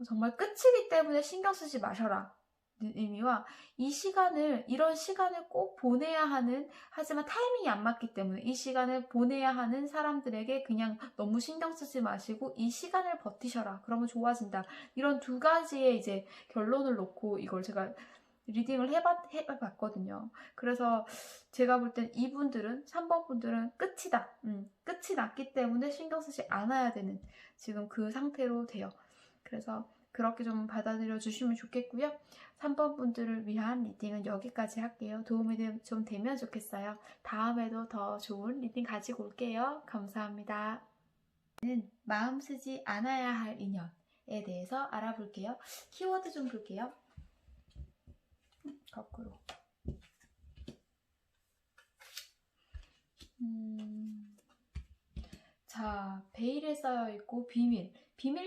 정말 끝이기 때문에 신경 쓰지 마셔라 의미와, 이런 시간을 꼭 보내야 하는, 하지만 타이밍이 안 맞기 때문에 이 시간을 보내야 하는 사람들에게 그냥 너무 신경 쓰지 마시고 이 시간을 버티셔라, 그러면 좋아진다. 이런 두 가지의 이제 결론을 놓고 이걸 제가 리딩을 해봤거든요. 그래서 제가 볼 땐 이분들은, 3번 분들은 끝이다. 끝이 났기 때문에 신경 쓰지 않아야 되는 지금 그 상태로 돼요. 그래서 그렇게 좀 받아들여 주시면 좋겠고요. 3번 분들을 위한 리딩은 여기까지 할게요. 도움이 좀 되면 좋겠어요. 다음에도 더 좋은 리딩 가지고 올게요. 감사합니다. 마음 쓰지 않아야 할 인연에 대해서 알아볼게요. 키워드 좀 볼게요. 거꾸로. 자, 베일에 쌓여있고 비밀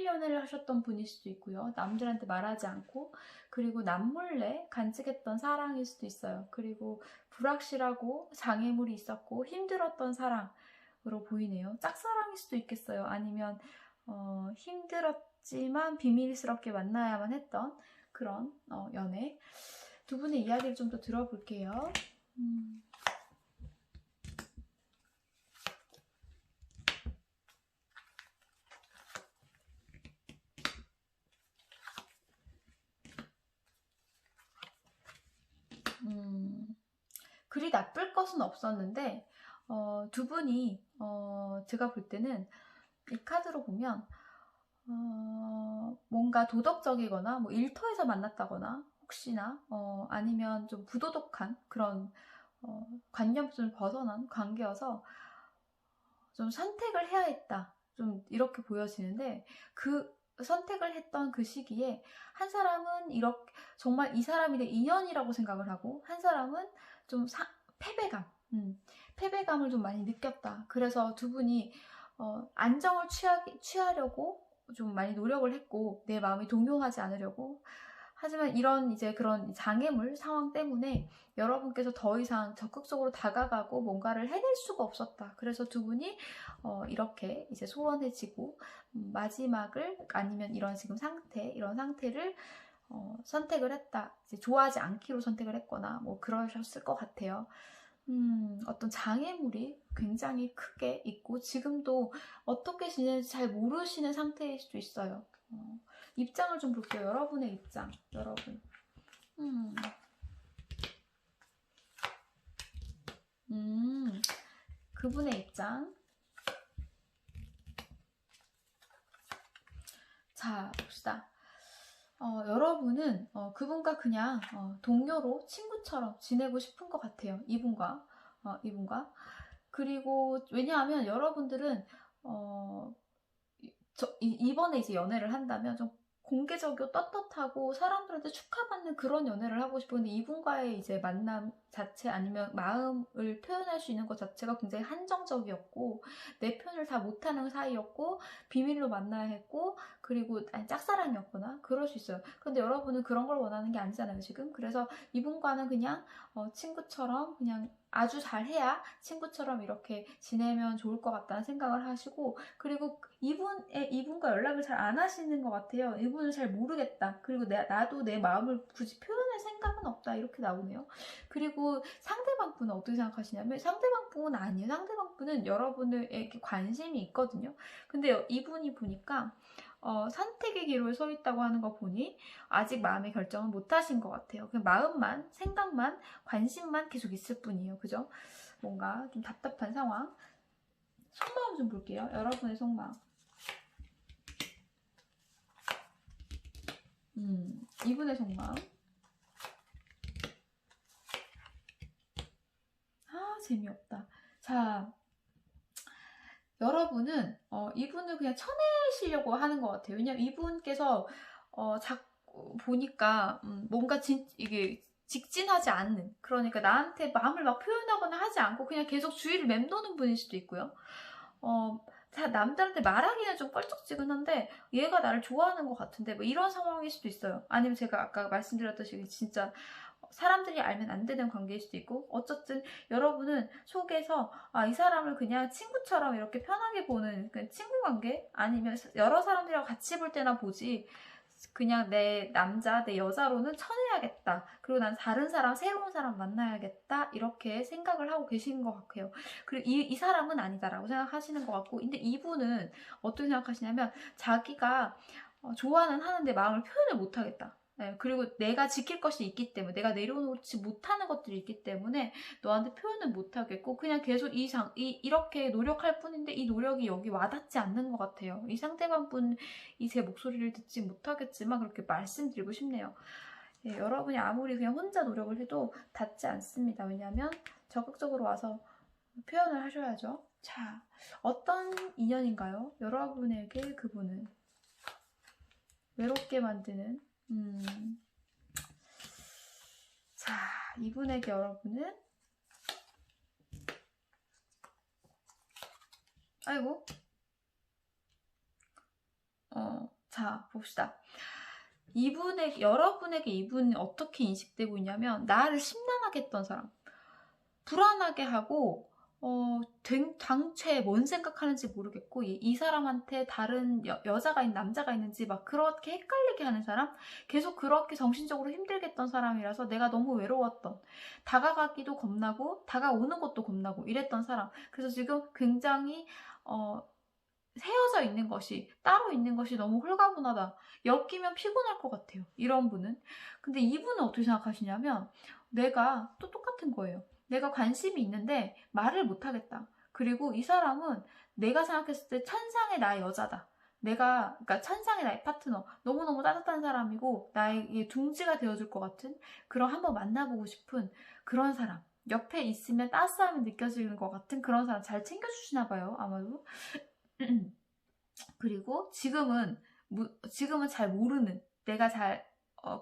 연애를 하셨던 분일 수도 있고요. 남들한테 말하지 않고, 그리고 남몰래 간직했던 사랑일 수도 있어요. 그리고 불확실하고 장애물이 있었고 힘들었던 사랑으로 보이네요. 짝사랑일 수도 있겠어요. 아니면 힘들었지만 비밀스럽게 만나야만 했던 그런 연애. 두 분의 이야기를 좀 더 들어볼게요. 그리 나쁠 것은 없었는데 두 분이 제가 볼 때는 이 카드로 보면 뭔가 도덕적이거나 뭐 일터에서 만났다거나 혹시나 아니면 좀 부도덕한 그런 관념을 벗어난 관계여서 좀 선택을 해야 했다. 좀 이렇게 보여지는데 그 선택을 했던 그 시기에 한 사람은 이렇게 정말 이 사람이 내 인연이라고 생각을 하고 한 사람은 좀 패배감, 패배감을 좀 많이 느꼈다. 그래서 두 분이 안정을 취하려고 좀 많이 노력을 했고 내 마음이 동요하지 않으려고 하지만 이런 이제 그런 장애물 상황 때문에 여러분께서 더 이상 적극적으로 다가가고 뭔가를 해낼 수가 없었다. 그래서 두 분이 이렇게 이제 소원해지고 마지막을 아니면 이런 지금 이런 상태를 선택을 했다. 이제 좋아하지 않기로 선택을 했거나 뭐 그러셨을 것 같아요. 어떤 장애물이 굉장히 크게 있고 지금도 어떻게 지내는지 잘 모르시는 상태일 수도 있어요. 입장을 좀 볼게요. 여러분의 입장. 여러분. 그분의 입장. 자, 봅시다. 여러분은 그분과 그냥 동료로 친구처럼 지내고 싶은 것 같아요. 이분과. 그리고 왜냐하면 여러분들은 이번에 이제 연애를 한다면 좀 공개적이고 떳떳하고 사람들한테 축하받는 그런 연애를 하고 싶은데 이분과의 이제 만남 자체 아니면 마음을 표현할 수 있는 것 자체가 굉장히 한정적이었고 내 표현을 다 못하는 사이였고 비밀로 만나야 했고 그리고 짝사랑이었거나 그럴 수 있어요. 근데 여러분은 그런 걸 원하는 게 아니잖아요 지금. 그래서 이분과는 그냥 친구처럼 그냥 아주 잘해야 친구처럼 이렇게 지내면 좋을 것 같다는 생각을 하시고 그리고 이분과 연락을 잘 안 하시는 것 같아요. 이분을 잘 모르겠다. 그리고 나도 내 마음을 굳이 표현할 생각은 없다. 이렇게 나오네요. 그리고 상대방 분은 어떻게 생각하시냐면 상대방 분은 아니에요. 상대방 분은 여러분에게 관심이 있거든요. 근데 이분이 보니까 선택의 기로에 서 있다고 하는 거 보니 아직 마음의 결정을 못 하신 것 같아요. 그냥 마음만, 생각만, 관심만 계속 있을 뿐이에요. 그죠? 뭔가 좀 답답한 상황. 속마음 좀 볼게요. 여러분의 속마음. 이분의 속마음. 재미없다. 자, 여러분은 이분을 그냥 쳐내시려고 하는 것 같아요. 왜냐면 이분께서 자꾸 보니까 뭔가 이게 직진하지 않는, 그러니까 나한테 마음을 막 표현하거나 하지 않고 그냥 계속 주위를 맴도는 분일 수도 있고요. 남들한테 말하기는 좀 껄쩍지근한데 얘가 나를 좋아하는 것 같은데 뭐 이런 상황일 수도 있어요. 아니면 제가 아까 말씀드렸듯이 진짜 사람들이 알면 안 되는 관계일 수도 있고 어쨌든 여러분은 속에서 이 사람을 그냥 친구처럼 이렇게 편하게 보는 친구 관계 아니면 여러 사람들이랑 같이 볼 때나 보지 그냥 내 남자, 내 여자로는 쳐내야겠다. 그리고 난 다른 사람, 새로운 사람 만나야겠다. 이렇게 생각을 하고 계신 것 같아요. 그리고 이 사람은 아니다라고 생각하시는 것 같고 근데 이분은 어떻게 생각하시냐면 자기가 좋아는 하는데 마음을 표현을 못하겠다. 네, 그리고 내가 지킬 것이 있기 때문에 내가 내려놓지 못하는 것들이 있기 때문에 너한테 표현을 못하겠고 그냥 계속 이렇게 노력할 뿐인데 이 노력이 여기 와닿지 않는 것 같아요. 이 상대방 분이 제 목소리를 듣지 못하겠지만 그렇게 말씀드리고 싶네요. 네, 여러분이 아무리 그냥 혼자 노력을 해도 닿지 않습니다. 왜냐하면 적극적으로 와서 표현을 하셔야죠. 자, 어떤 인연인가요? 여러분에게 그분은 외롭게 만드는 자, 이분에게 여러분은 아이고 자, 봅시다. 여러분에게 이분이 어떻게 인식되고 있냐면 나를 심란하게 했던 사람, 불안하게 하고 당최 뭔 생각하는지 모르겠고 이 사람한테 다른 여자가 있는 남자가 있는지 막 그렇게 헷갈리게 하는 사람, 계속 그렇게 정신적으로 힘들게 했던 사람이라서 내가 너무 외로웠던, 다가가기도 겁나고 다가오는 것도 겁나고 이랬던 사람. 그래서 지금 굉장히 헤어져 있는 것이, 따로 있는 것이 너무 홀가분하다, 엮이면 피곤할 것 같아요, 이런 분은. 근데 이분은 어떻게 생각하시냐면 내가 또 똑같은 거예요. 내가 관심이 있는데 말을 못하겠다. 그리고 이 사람은 내가 생각했을 때 천상의 나의 여자다. 그러니까 천상의 나의 파트너. 너무너무 따뜻한 사람이고, 나의 둥지가 되어줄 것 같은, 그런 한번 만나보고 싶은 그런 사람. 옆에 있으면 따스함이 느껴지는 것 같은 그런 사람 잘 챙겨주시나 봐요, 아마도. 그리고 지금은 잘 모르는, 내가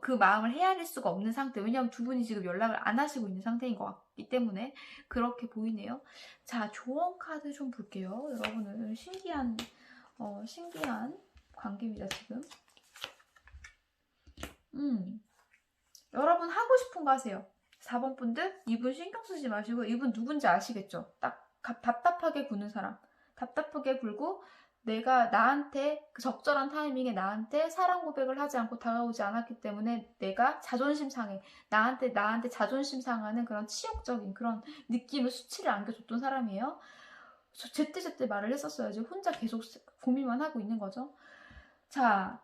그 마음을 헤아릴 수가 없는 상태. 왜냐하면 두 분이 지금 연락을 안 하시고 있는 상태인 것 같기 때문에 그렇게 보이네요. 자, 조언 카드 좀 볼게요. 여러분은 신기한 관계입니다, 지금. 여러분 하고 싶은 거 하세요. 4번 분들, 이분 신경 쓰지 마시고, 이분 누군지 아시겠죠? 딱 답답하게 구는 사람. 답답하게 굴고, 내가 나한테 그 적절한 타이밍에 나한테 사랑 고백을 하지 않고 다가오지 않았기 때문에 내가 자존심 상해. 나한테 자존심 상하는 그런 치욕적인 그런 느낌을, 수치를 안겨줬던 사람이에요. 저 제때 말을 했었어야지. 혼자 계속 고민만 하고 있는 거죠. 자,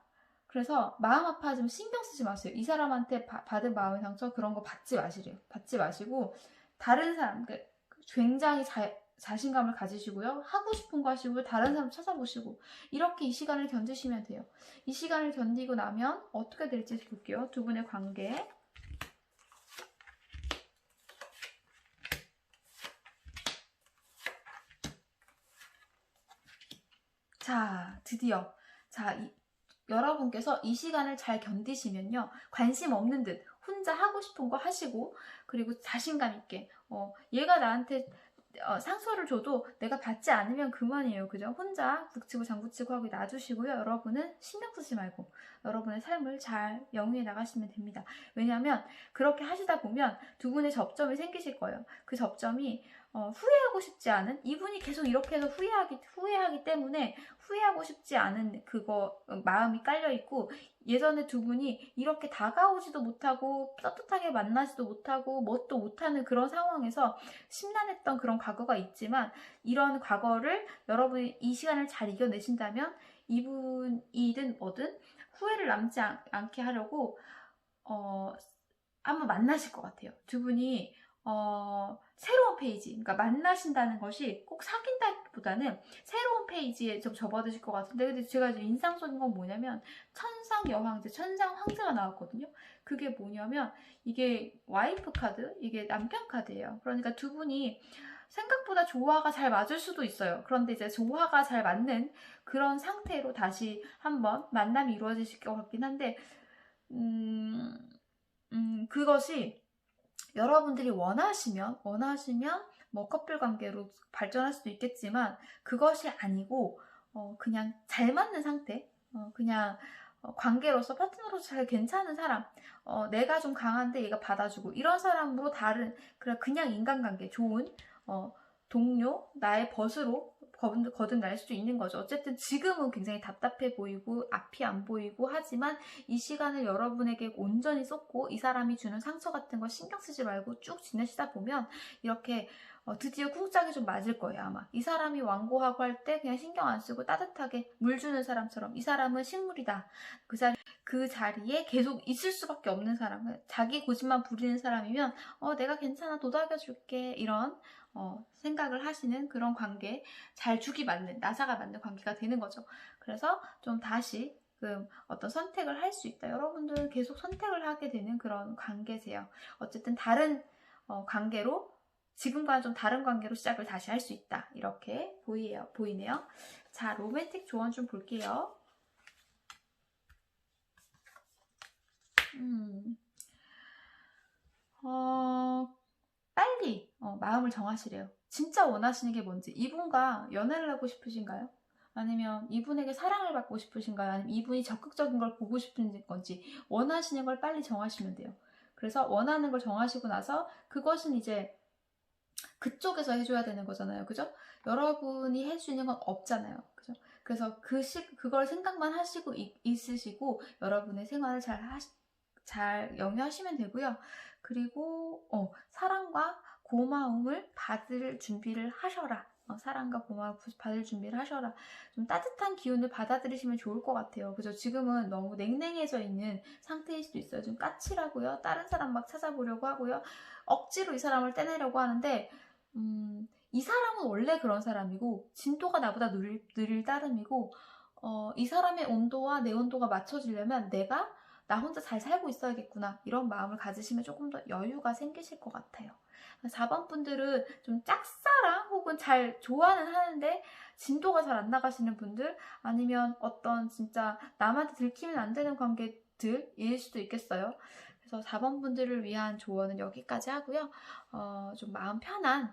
그래서 마음 아파하지만 신경 쓰지 마세요. 이 사람한테 받은 마음의 상처, 그런 거 받지 마시래요. 받지 마시고, 다른 사람, 그러니까 굉장히 자신감을 가지시고요. 하고 싶은 거 하시고, 다른 사람 찾아보시고, 이렇게 이 시간을 견디시면 돼요. 이 시간을 견디고 나면 어떻게 될지 볼게요. 두 분의 관계. 자, 드디어. 자, 여러분께서 이 시간을 잘 견디시면요, 관심 없는 듯 혼자 하고 싶은 거 하시고, 그리고 자신감 있게 얘가 나한테 상처를 줘도 내가 받지 않으면 그만이에요. 그죠? 혼자 북치고 장구치고 하고 놔두시고요. 여러분은 신경 쓰지 말고 여러분의 삶을 잘 영위해 나가시면 됩니다. 왜냐하면 그렇게 하시다 보면 두 분의 접점이 생기실 거예요. 그 접점이 후회하고 싶지 않은, 이분이 계속 이렇게 해서 후회하기 때문에 후회하고 싶지 않은 마음이 깔려있고, 예전에 두 분이 이렇게 다가오지도 못하고 떳떳하게 만나지도 못하고 뭣도 못하는 그런 상황에서 심란했던 그런 과거가 있지만, 이런 과거를 여러분이 이 시간을 잘 이겨내신다면 이분이든 뭐든 후회를 남지 않게 하려고 한번 만나실 것 같아요. 두 분이 새로운 페이지, 그러니까 만나신다는 것이 꼭 사귄다기보다는 새로운 페이지에 좀 접어드실 것 같은데, 근데 제가 이제 인상적인 건 뭐냐면 천상 여왕제, 천상 황제가 나왔거든요. 그게 뭐냐면 이게 와이프 카드, 이게 남편 카드예요. 그러니까 두 분이 생각보다 조화가 잘 맞을 수도 있어요. 그런데 이제 조화가 잘 맞는 그런 상태로 다시 한번 만남이 이루어지실 것 같긴 한데, 그것이 여러분들이 원하시면 뭐 커플 관계로 발전할 수도 있겠지만, 그것이 아니고 그냥 잘 맞는 상태, 그냥 관계로서 파트너로서 잘 괜찮은 사람, 내가 좀 강한데 얘가 받아주고, 이런 사람으로 그냥 인간관계 좋은 동료, 나의 벗으로 거듭날 수도 있는 거죠. 어쨌든 지금은 굉장히 답답해 보이고 앞이 안 보이고 하지만, 이 시간을 여러분에게 온전히 쏟고 이 사람이 주는 상처 같은 거 신경 쓰지 말고 쭉 지내시다 보면 이렇게 드디어 쿵짝이 좀 맞을 거예요. 아마 이 사람이 완고하고 할 때 그냥 신경 안 쓰고 따뜻하게 물 주는 사람처럼, 이 사람은 식물이다, 그 자리에 계속 있을 수밖에 없는 사람, 자기 고집만 부리는 사람이면 내가 괜찮아, 도닥여줄게, 이런 생각을 하시는 그런 관계, 잘 죽이 맞는, 나사가 맞는 관계가 되는 거죠. 그래서 좀 다시 어떤 선택을 할 수 있다. 여러분들 계속 선택을 하게 되는 그런 관계세요. 어쨌든 다른 관계로, 지금과는 좀 다른 관계로 시작을 다시 할 수 있다. 이렇게 보이네요. 자, 로맨틱 조언 좀 볼게요. 빨리 마음을 정하시래요. 진짜 원하시는 게 뭔지. 이분과 연애를 하고 싶으신가요? 아니면 이분에게 사랑을 받고 싶으신가요? 아니면 이분이 적극적인 걸 보고 싶은 건지, 원하시는 걸 빨리 정하시면 돼요. 그래서 원하는 걸 정하시고 나서 그것은 이제 그쪽에서 해줘야 되는 거잖아요. 그죠? 여러분이 할 수 있는 건 없잖아요. 그죠? 그래서 그걸 생각만 하시고 있으시고 여러분의 생활을 잘 영위하시면 되고요. 그리고 사랑과 고마움을 받을 준비를 하셔라. 사랑과 고마움을 받을 준비를 하셔라. 좀 따뜻한 기운을 받아들이시면 좋을 것 같아요. 그죠? 지금은 너무 냉랭해져 있는 상태일 수도 있어요. 좀 까칠하고요. 다른 사람 막 찾아보려고 하고요. 억지로 이 사람을 떼내려고 하는데, 이 사람은 원래 그런 사람이고 진도가 나보다 느릴 따름이고 이 사람의 온도와 내 온도가 맞춰지려면 내가 나 혼자 잘 살고 있어야겠구나 이런 마음을 가지시면 조금 더 여유가 생기실 것 같아요. 4번 분들은 좀 짝사랑 혹은 잘 좋아는 하는데 진도가 잘 안 나가시는 분들, 아니면 어떤 진짜 남한테 들키면 안 되는 관계들일 수도 있겠어요. 그래서 4번 분들을 위한 조언은 여기까지 하고요. 좀 마음 편한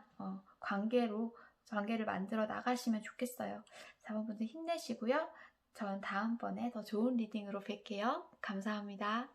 관계를 만들어 나가시면 좋겠어요. 4번 분들 힘내시고요. 전 다음번에 더 좋은 리딩으로 뵐게요. 감사합니다.